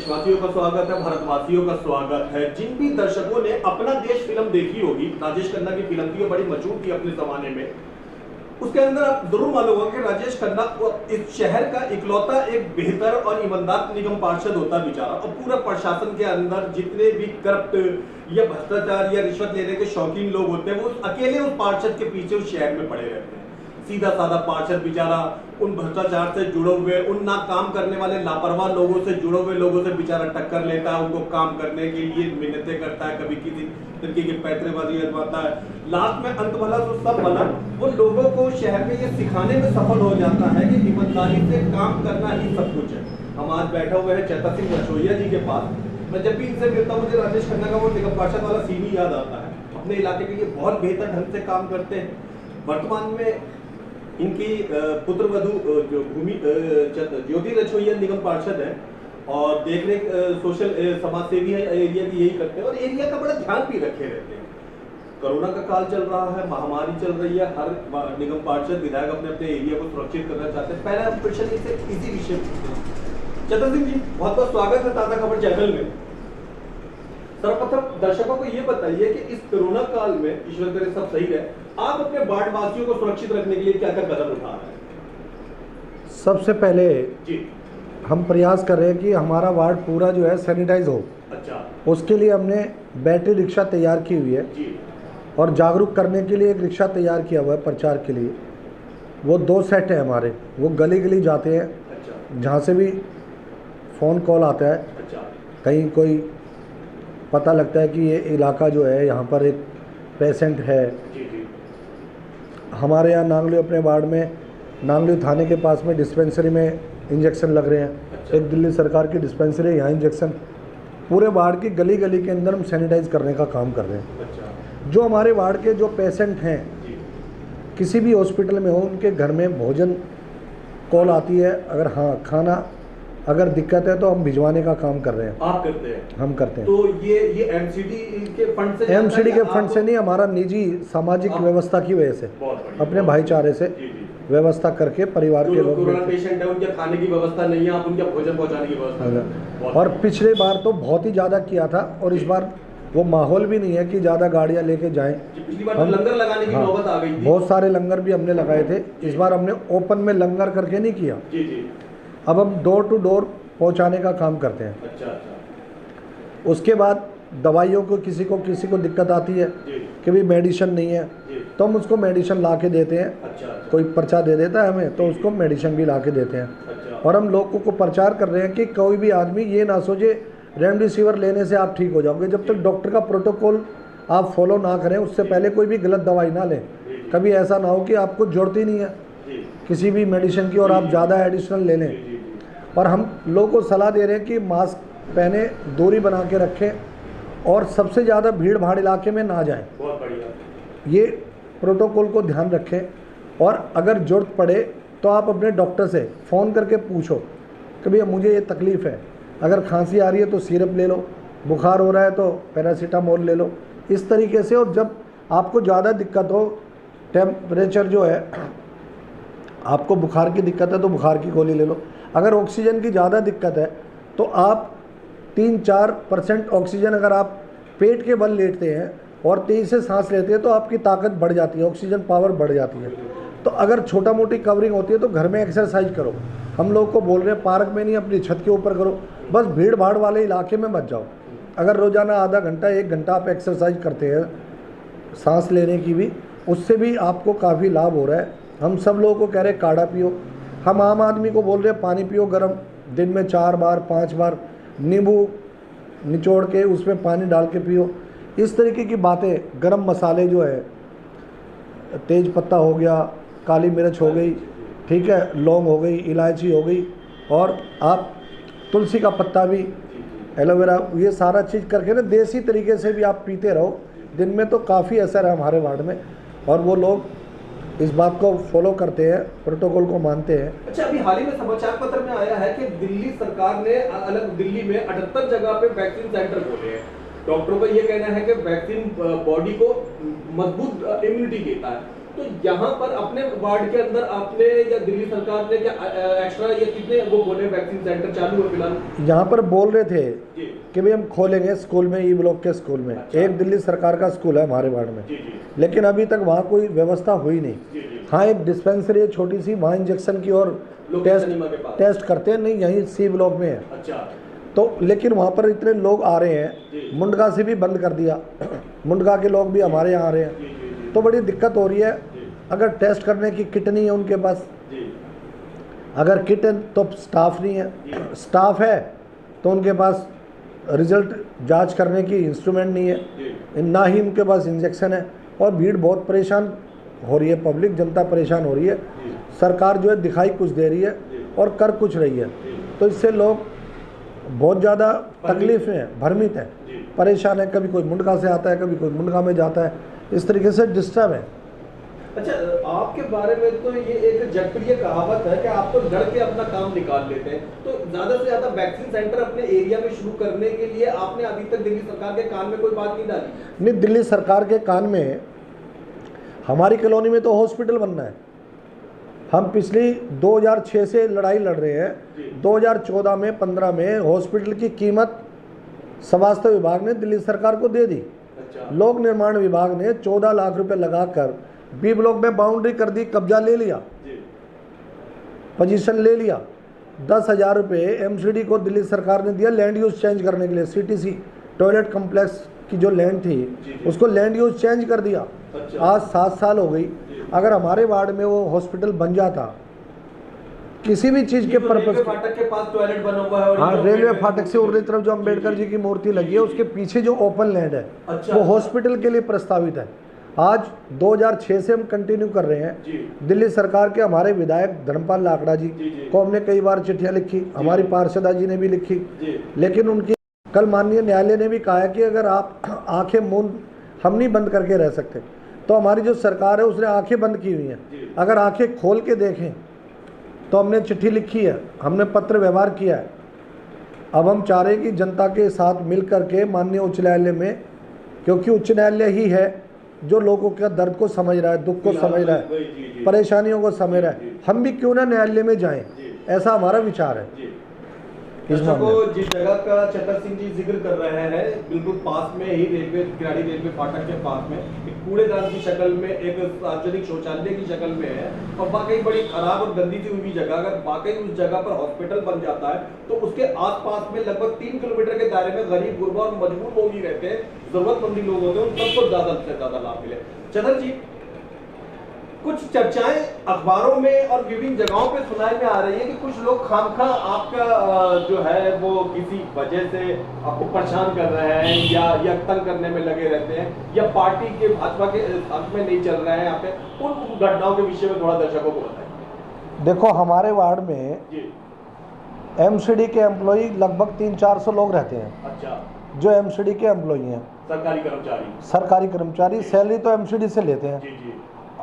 देशवासियों का स्वागत है, भारतवासियों का स्वागत है। जिन भी दर्शकों ने अपना देश फिल्म देखी होगी, राजेश खन्ना की फिल्म थी, बड़ी मशहूर थी अपने जमाने में। उसके अंदर आप जरूर मालूम होगा कि राजेश खन्ना इस शहर का इकलौता एक बेहतर और ईमानदार निगम पार्षद होता बेचारा, और पूरा प्रशासन के अंदर जितने भी करप्ट या भ्रष्टाचार या रिश्वत लेने के शौकीन लोग होते हैं, वो अकेले उस पार्षद के पीछे उस शहर में पड़े रहते हैं। सीधा साधा पार्षद बेचारा उन भ्रष्टाचार से जुड़े हुए, उन ना काम करने वाले लापरवाह लोगों से जुड़े हुए लोगों से बेचारा टक्कर लेता है, उनको काम करने के लिए मिन्नतें करता है, कभी किसी तरीके की पैतरेबाजी करवाता है। लास्ट में अंत भला तो सब भला, वो लोगों को शहर में ये सिखाने में सफल हो जाता है कि ईमानदारी से काम करना ही सब कुछ है। हम आज बैठा हुए हैं चेता सिंह रसोइया जी के पास। मैं जब भी इनसे मिलता हूँ, मुझे राजेश खन्ना का वो निगम पार्षद वाला सीन ही याद आता है। अपने इलाके के लिए बहुत बेहतर ढंग से काम करते हैं। वर्तमान में इनकी पुत्रवधू जो भूमि ज्योति रसोइया निगम पार्षद है, और देख रेख सोशल समाज सेवी है एरिया की, यही करते हैं और एरिया का बड़ा ध्यान भी रखे रहते हैं। कोरोना का काल चल रहा है, महामारी चल रही है, हर निगम पार्षद विधायक अपने अपने एरिया को सुरक्षित करना चाहते हैं। पहला क्वेश्चन इसी विषय में चतर सिंह जी, बहुत बहुत स्वागत है ताज़ा खबर चैनल में। सर्वप्रथम दर्शकों को ये बताइए कि इस कोरोना काल में, ईश्वर करे सब सही रहे, आप अपने वार्ड वासियों को सुरक्षित रखने के लिए क्या क्या कदम उठा रहे हैं? सबसे पहले जी, हम प्रयास कर रहे हैं कि हमारा वार्ड पूरा जो है सैनिटाइज हो। अच्छा, उसके लिए हमने बैटरी रिक्शा तैयार की हुई है जी, और जागरूक करने के लिए एक रिक्शा तैयार किया हुआ है प्रचार के लिए। वो 2 सेट है हमारे, वो गली गली जाते हैं। अच्छा, जहाँ से भी फ़ोन कॉल आता है, अच्छा, कहीं कोई पता लगता है कि ये इलाका जो है यहाँ पर एक पेशेंट है। जी, जी, हमारे यहाँ नांगली, अपने वार्ड में नांगली थाने के पास में डिस्पेंसरी में इंजेक्शन लग रहे हैं। अच्छा। एक दिल्ली सरकार की डिस्पेंसरी है, यहाँ इंजेक्शन पूरे वार्ड की गली गली के अंदर हम सैनिटाइज करने का काम कर रहे हैं। अच्छा, जो हमारे वार्ड के जो पेशेंट हैं, जी, किसी भी हॉस्पिटल में हो, उनके घर में भोजन कॉल आती है, अगर हाँ खाना अगर दिक्कत है तो हम भिजवाने का काम कर रहे हैं। आप करते हैं? हम करते हैं। तो ये एमसीडी के फंड से, एमसीडी के फंड से नहीं, हमारा निजी सामाजिक व्यवस्था की वजह से, बहुत बढ़िया, अपने भाईचारे से जी, जी, व्यवस्था करके परिवार जो के लोग लोग कोरोना मिलकर। पेशेंट है, उनके खाने की व्यवस्था नहीं है, आप उनके भोजन पहुंचाने की व्यवस्था करते हैं। बहुत और पिछले बार तो बहुत ही ज़्यादा किया था, और इस बार वो माहौल भी नहीं है कि ज़्यादा गाड़ियाँ लेके जाएं। जी, पिछली बार तो लंगर लगाने की नौबत आ गई थी। बहुत सारे लंगर भी हमने लगाए थे। इस बार हमने ओपन में लंगर करके नहीं किया। जी, जी, अब हम डोर टू डोर पहुंचाने का काम करते हैं। अच्छा, अच्छा, उसके बाद दवाइयों को किसी को दिक्कत आती है जी, कि भाई मेडिसिन नहीं है, जी, तो हम उसको मेडिसिन ला के देते हैं। अच्छा, अच्छा, कोई पर्चा दे देता है हमें, तो उसको मेडिसिन भी ला के देते हैं। अच्छा, और हम लोगों को प्रचार कर रहे हैं कि कोई भी आदमी ये ना सोचे रेमडेसिविर लेने से आप ठीक हो जाओगे। जब तक डॉक्टर का प्रोटोकॉल आप फॉलो ना करें, उससे पहले कोई भी गलत दवाई ना लें। कभी ऐसा ना हो कि आपको जरूरत ही नहीं है जी, किसी भी मेडिसिन की और आप ज़्यादा एडिशनल ले लें। जी, जी, और हम लोगों को सलाह दे रहे हैं कि मास्क पहने, दूरी बना के रखें, और सबसे ज़्यादा भीड़ भाड़ इलाके में ना जाएं। बहुत बढ़िया, ये प्रोटोकॉल को ध्यान रखें। और अगर ज़रूरत पड़े तो आप अपने डॉक्टर से फ़ोन करके पूछो कि भैया मुझे ये तकलीफ़ है, अगर खांसी आ रही है तो सिरप ले लो, बुखार हो रहा है तो पैरासीटामोल ले लो, इस तरीके से। और जब आपको ज़्यादा दिक्कत हो, टेम्परेचर जो है, आपको बुखार की दिक्कत है तो बुखार की गोली ले लो। अगर ऑक्सीजन की ज़्यादा दिक्कत है तो आप 3-4% ऑक्सीजन अगर आप पेट के बल लेटते हैं और तेज़ से सांस लेते हैं तो आपकी ताकत बढ़ जाती है, ऑक्सीजन पावर बढ़ जाती है। तो अगर छोटा मोटी कवरिंग होती है तो घर में एक्सरसाइज करो। हम लोग को बोल रहे हैं पार्क में नहीं, अपनी छत के ऊपर करो। बस भीड़ भाड़ वाले इलाके में मत जाओ। अगर रोज़ाना आधा घंटा 1 घंटा आप एक्सरसाइज करते हैं सांस लेने की भी, उससे भी आपको काफ़ी लाभ हो रहा है। हम सब लोगों को कह रहे हैं काढ़ा पियो। हम आम आदमी को बोल रहे हैं पानी पियो गर्म, दिन में 4 बार 5 बार, नींबू निचोड़ के उसमें पानी डाल के पियो। इस तरीके की बातें, गरम मसाले जो है, तेज पत्ता हो गया, काली मिर्च हो गई, ठीक है, लौंग हो गई, इलायची हो गई, और आप तुलसी का पत्ता भी, एलोवेरा, ये सारा चीज़ करके ना देसी तरीके से भी आप पीते रहो। दिन में तो काफ़ी असर है हमारे वार्ड में, और वो लोग इस बात को फॉलो करते हैं, प्रोटोकॉल को मानते हैं। अच्छा, अभी हाल ही में समाचार पत्र में आया है कि दिल्ली सरकार ने अलग दिल्ली में 78 जगह पे वैक्सीन सेंटर खोले हैं। डॉक्टरों का ये कहना है कि वैक्सीन बॉडी को मजबूत इम्यूनिटी देता है। तो यहाँ पर अपने वार्ड के अंदर आपने या दिल्ली सरकार ने क्या एक्स्ट्रा या कितने वो बोले वैक्सीन सेंटर चालू है फिलहाल? यहाँ पर बोल रहे थे जी कि भाई हम खोलेंगे स्कूल में, ई ब्लॉक के स्कूल में। अच्छा। एक दिल्ली सरकार का स्कूल है हमारे वार्ड में, जी जी लेकिन अभी तक वहाँ कोई व्यवस्था हुई नहीं। जी जी हाँ, एक डिस्पेंसरी है छोटी सी, वहाँ इंजेक्शन की और लोकेश सिनेमा के पास। टेस्ट करते हैं, नहीं यहीं सी ब्लॉक में है। अच्छा तो लेकिन वहाँ पर इतने लोग आ रहे हैं, जी। मुंडका से भी बंद कर दिया, मुंडका के लोग भी हमारे यहाँ आ रहे हैं, जी जी जी तो बड़ी दिक्कत हो रही है। जी अगर टेस्ट करने की किट नहीं है उनके पास, जी अगर किट है तो स्टाफ नहीं है, जी। स्टाफ है तो उनके पास रिजल्ट जांच करने की इंस्ट्रूमेंट नहीं है, जी ना ही उनके पास इंजेक्शन है। और भीड़ बहुत परेशान हो रही है, पब्लिक जनता परेशान हो रही है। जी सरकार जो है दिखाई कुछ दे रही है जी और कर कुछ रही है, जी तो इससे लोग बहुत ज़्यादा तकलीफ में है, भ्रमित है, जी। परेशान है। कभी कोई मुंडका से आता है, कभी कोई मुंडका में जाता है, इस तरीके से डिस्टर्ब है। अच्छा, आपके बारे में तो ये एक जनप्रिय कहावत है कि आप तो डर के अपना काम निकाल लेते हैं, तो ज्यादा से ज्यादा वैक्सीन सेंटर अपने एरिया में शुरू करने के लिए आपने अभी तक दिल्ली सरकार के कान में कोई बात नहीं डाली? नहीं, दिल्ली सरकार के कान में, हमारी कॉलोनी में तो हॉस्पिटल बनना है। हम पिछली 2006 से लड़ाई लड़ रहे हैं। जी। 2014 में 15 में हॉस्पिटल की कीमत स्वास्थ्य विभाग ने दिल्ली सरकार को दे दी। अच्छा लोक निर्माण विभाग ने 14 लाख रुपए लगाकर बी ब्लॉक में बाउंड्री कर दी, कब्जा ले लिया, जी पोजीशन ले लिया। 10,000 रुपये एमसीडी को दिल्ली सरकार ने दिया लैंड यूज चेंज करने के लिए। सीटीसी टॉयलेट कम्प्लेक्स की जो लैंड थी जी। उसको लैंड यूज चेंज कर दिया। अच्छा आज 7 साल हो गई। अगर हमारे वार्ड में वो हॉस्पिटल बन जाता, किसी भी चीज़ के ये तो रेलवे पर्पज, फाटक के पास टॉयलेट बना हुआ है और हाँ, ये जो रेलवे गेट है, फाटक से उर्ली तरफ जो अम्बेडकर जी की मूर्ति लगी है उसके पीछे जो ओपन लैंड है अच्छा, वो अच्छा। हॉस्पिटल के लिए प्रस्तावित है। आज 2006 से हम कंटिन्यू कर रहे हैं। जी दिल्ली सरकार के हमारे विधायक धर्मपाल लाकड़ा जी जी जी को हमने कई बार चिट्ठियां लिखी, हमारी पार्षदा जी ने भी लिखी, जी लेकिन उनकी कल माननीय न्यायालय ने भी कहा है कि अगर आप आंखें मूंद, हम नहीं बंद करके रह सकते, तो हमारी जो सरकार है उसने आंखें बंद की हुई हैं। जी। अगर आंखें खोल के देखें तो हमने चिट्ठी लिखी है, हमने पत्र व्यवहार किया है। अब हम चाह रहे हैं कि जनता के साथ मिल करके माननीय उच्च न्यायालय में, क्योंकि उच्च न्यायालय ही है जो लोगों के दर्द को समझ रहा है, दुख को समझ रहा है, जी जी परेशानियों को समझ रहा है, हम भी क्यों ना न्यायालय में जाएं, जी ऐसा हमारा विचार है। जी इस मामले में। दर्शकों, जिस जगह का छतर सिंह जी जिक्र कर रहे हैं, बिल्कुल पास में ही रेलवे किराड़ी रेलवे फाटक के पास में एक कूड़ेदान की शक्ल में, एक सार्वजनिक शौचालय की शक्ल में है और वाकई बड़ी खराब और गंदी सी हुई जगह। अगर वाकई उस जगह पर हॉस्पिटल बन जाता है तो उसके आसपास में लगभग 3 किलोमीटर के दायरे में गरीब, गुरबा और मजबूर लोग ही रहते हैं, जरूरतमंदी लोग होते हैं, उन सबको ज्यादा से ज्यादा लाभ मिले। छतर जी, कुछ चर्चाएं अखबारों में और विभिन्न जगहों पे सुनाई में आ रही है कि कुछ लोग खामखा आपका जो है वो किसी वजह से आपको परेशान कर रहे हैं या तंग करने में लगे रहते हैं या पार्टी के भाजपा के साथ में नहीं चल रहे हैं। यहाँ पे उन घटनाओं के विषय में थोड़ा दर्शकों को बताएं। देखो, हमारे वार्ड में जी एमसीडी के एम्प्लॉई लगभग 300-400 लोग रहते हैं, अच्छा, जो एमसीडी के एम्प्लॉई हैं, सरकारी कर्मचारी। सैलरी तो एमसीडी से लेते हैं। जी जी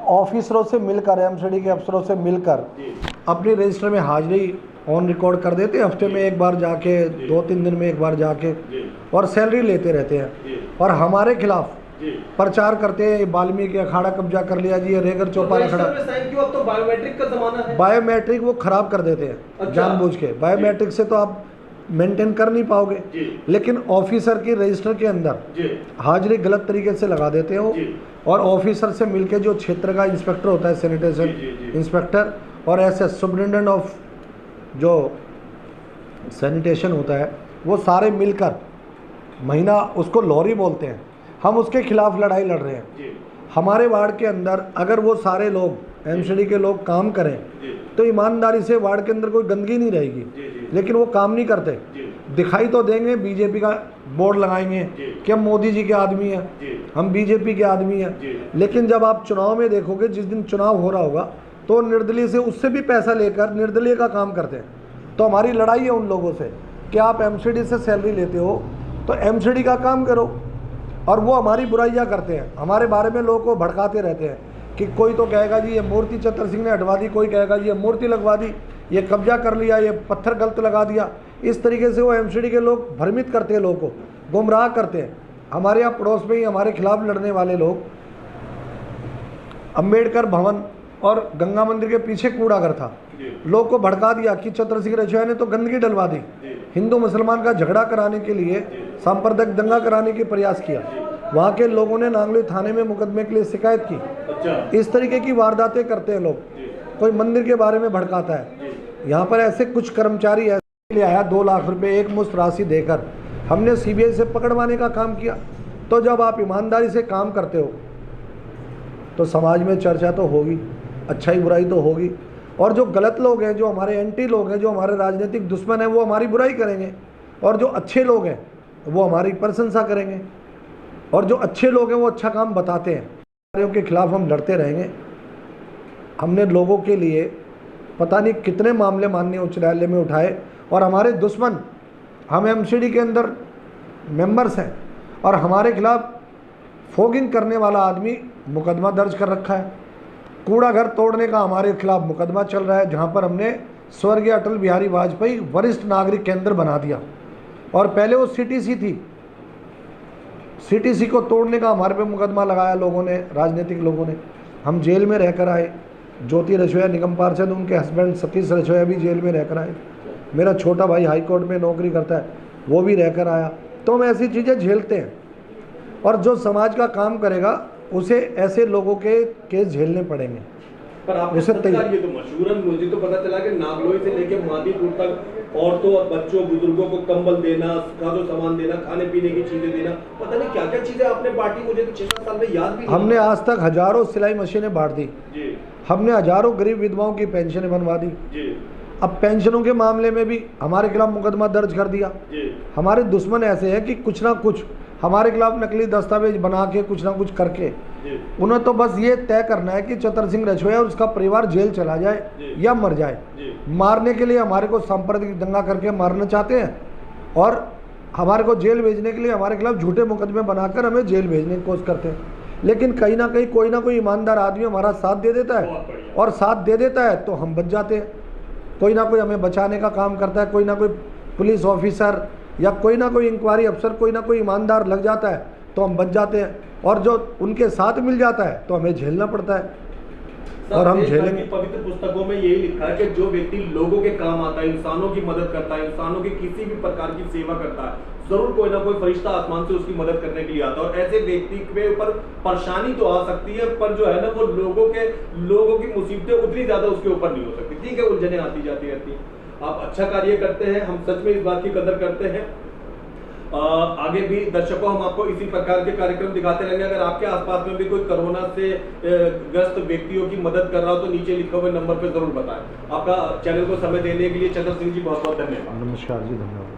ऑफिसरों से मिलकर, एमसीडी के अफसरों से मिलकर जी अपनी रजिस्टर में हाजिरी ऑन रिकॉर्ड कर देते हैं, हफ्ते में एक बार जाके, 2-3 दिन में एक बार जाके, जी और सैलरी लेते रहते हैं। जी और हमारे खिलाफ जी प्रचार करते हैं, वाल्मीकि अखाड़ा कब्जा कर लिया जी, रेगर चौपाल अखाड़ा। रजिस्टर में साइन क्यों? अब तो बायोमेट्रिक का जमाना है। बायोमेट्रिक वो खराब कर देते हैं अच्छा। जानबूझ के। बायोमेट्रिक से तो आप मेंटेन कर नहीं पाओगे, जी लेकिन ऑफिसर की रजिस्टर के अंदर जी हाजिरी गलत तरीके से लगा देते हैं वो। जी और ऑफिसर से मिलके जो क्षेत्र का इंस्पेक्टर होता है, सैनिटेशन जी, जी। इंस्पेक्टर, और ऐसे सुपरिटेंडेंट ऑफ जो सैनिटेशन होता है, वो सारे मिलकर महीना, उसको लॉरी बोलते हैं, हम उसके खिलाफ लड़ाई लड़ रहे हैं। जी हमारे वार्ड के अंदर अगर वो सारे लोग, एमसीडी के लोग काम करें जी तो ईमानदारी से वार्ड के अंदर कोई गंदगी नहीं रहेगी, जी जी लेकिन वो काम नहीं करते। जी दिखाई तो देंगे, बीजेपी का बोर्ड लगाएंगे जी। कि हम मोदी जी के आदमी हैं, जी हम बीजेपी के आदमी हैं, जी लेकिन जब आप चुनाव में देखोगे, जिस दिन चुनाव हो रहा होगा, तो निर्दलीय से उससे भी पैसा लेकर निर्दलीय का काम करते हैं। तो हमारी लड़ाई है उन लोगों से कि आप एमसीडी से सैलरी लेते हो तो एमसीडी का काम करो, और वो हमारी बुराइयां करते हैं, हमारे बारे में लोगों को भड़काते रहते हैं कि कोई तो कहेगा जी ये मूर्ति छतर सिंह ने हटवा दी, कोई कहेगा जी ये मूर्ति लगवा दी, ये कब्जा कर लिया, ये पत्थर गलत लगा दिया। इस तरीके से वो एमसीडी के लोग भ्रमित करते हैं, लोगों को गुमराह करते हैं। हमारे यहाँ पड़ोस में ही हमारे खिलाफ लड़ने वाले लोग अंबेडकर भवन और गंगा मंदिर के पीछे कूड़ाघर था। लोग को भड़का दिया कि चतर सिंह रछोया ने तो गंदगी डलवा दी। हिंदू मुसलमान का झगड़ा कराने के लिए सांप्रदायिक दंगा कराने की प्रयास किया। वहाँ के लोगों ने नांगलोई थाने में मुकदमे के लिए शिकायत की। इस तरीके की वारदातें करते हैं लोग। कोई मंदिर के बारे में भड़काता है। यहाँ पर ऐसे कुछ कर्मचारी ऐसे ले आया 2 लाख रुपए एक मुश्त राशि देकर, हमने सीबीआई से पकड़वाने का काम किया। तो जब आप ईमानदारी से काम करते हो तो समाज में चर्चा तो होगी, अच्छाई बुराई तो होगी। और जो गलत लोग हैं, जो हमारे एंटी लोग हैं, जो हमारे राजनीतिक दुश्मन हैं, वो हमारी बुराई करेंगे। और जो अच्छे लोग हैं वो हमारी प्रशंसा करेंगे। और जो अच्छे लोग हैं वो अच्छा काम बताते हैं। के खिलाफ हम लड़ते रहेंगे। हमने लोगों के लिए पता नहीं कितने मामले माननीय उच्च न्यायालय में उठाए। और हमारे दुश्मन, हम एमसीडी के अंदर मेंबर्स हैं और हमारे खिलाफ फोगिंग करने वाला आदमी मुकदमा दर्ज कर रखा है। कूड़ा घर तोड़ने का हमारे खिलाफ मुकदमा चल रहा है, जहां पर हमने स्वर्गीय अटल बिहारी वाजपेयी वरिष्ठ नागरिक केंद्र बना दिया। और पहले वो सीटीसी थी, सीटीसी को तोड़ने का हमारे पे मुकदमा लगाया लोगों ने, राजनीतिक लोगों ने। हम जेल में रहकर आए। ज्योति रछोया निगम पार्षद, उनके हस्बैंड सतीश रछोया भी जेल में रहकर आए। मेरा छोटा भाई हाई कोर्ट में नौकरी करता है, वो भी रहकर आया। तो हम ऐसी चीज़ें झेलते हैं। और जो समाज का काम करेगा उसे ऐसे लोगों के केस झेलने पड़ेंगे। पर आप उसे ये तो मशहूरन मुझे तो पता चला कि नागलोई से लेके मादीपुर तक औरतों और बच्चों बुजुर्गों को कंबल देना, साजो सामान देना, खाने पीने की चीजें देना, पता नहीं क्या क्या चीजें आपने बांटी, मुझे तो 6-7 साल में याद भी नहीं। हमने आज तक हजारों सिलाई मशीनें बांट दी। हमने हजारों गरीब विधवाओं की पेंशनें बनवा दी। अब पेंशनों के मामले में भी हमारे खिलाफ मुकदमा दर्ज कर दिया। हमारे दुश्मन ऐसे हैं कि कुछ ना कुछ हमारे खिलाफ नकली दस्तावेज बना के, कुछ ना कुछ करके, उन्हें तो बस ये तय करना है कि चतर सिंह रछोया और उसका परिवार जेल चला जाए या मर जाए। मारने के लिए हमारे को सांप्रदायिक दंगा करके मारना चाहते हैं और हमारे को जेल भेजने के लिए हमारे खिलाफ झूठे मुकदमे बनाकर हमें जेल भेजने की कोशिश करते हैं। लेकिन कहीं ना कहीं कोई ना कोई ईमानदार आदमी हमारा साथ दे देता है, और साथ दे देता है तो हम बच जाते हैं। कोई ना कोई हमें बचाने का काम करता है, कोई ना कोई पुलिस ऑफिसर या कोई ना कोई इंक्वायरी अफसर, कोई ना कोई ईमानदार लग जाता है तो हम बच जाते हैं। और जो उनके साथ मिल जाता है तो हमें झेलना पड़ता है, और हम झेलेंगे। पवित्र पुस्तकों में यही लिखा है कि जो व्यक्ति लोगों के काम आता है, इंसानों की मदद करता है, इंसानों की किसी भी प्रकार की सेवा करता है, जरूर कोई ना कोई फरिश्ता आसमान से उसकी मदद करने के लिए आता है। और ऐसे व्यक्ति के ऊपर परेशानी तो आ सकती है, पर जो है ना वो लोगों की मुसीबतें उतनी ज्यादा उसके ऊपर नहीं हो सकती। ठीक है, उलझने आती जाती रहती है। आप अच्छा कार्य करते हैं, हम सच में इस बात की कदर करते हैं। आगे भी दर्शकों हम आपको इसी प्रकार के कार्यक्रम दिखाते रहेंगे। अगर आपके आसपास में भी कोई कोरोना से ग्रस्त व्यक्तियों की मदद कर रहा हो तो नीचे लिखे हुए नंबर पर जरूर बताएं। आपका चैनल को समय देने के लिए चंद्र सिंह जी बहुत बहुत धन्यवाद। नमस्कार जी, धन्यवाद।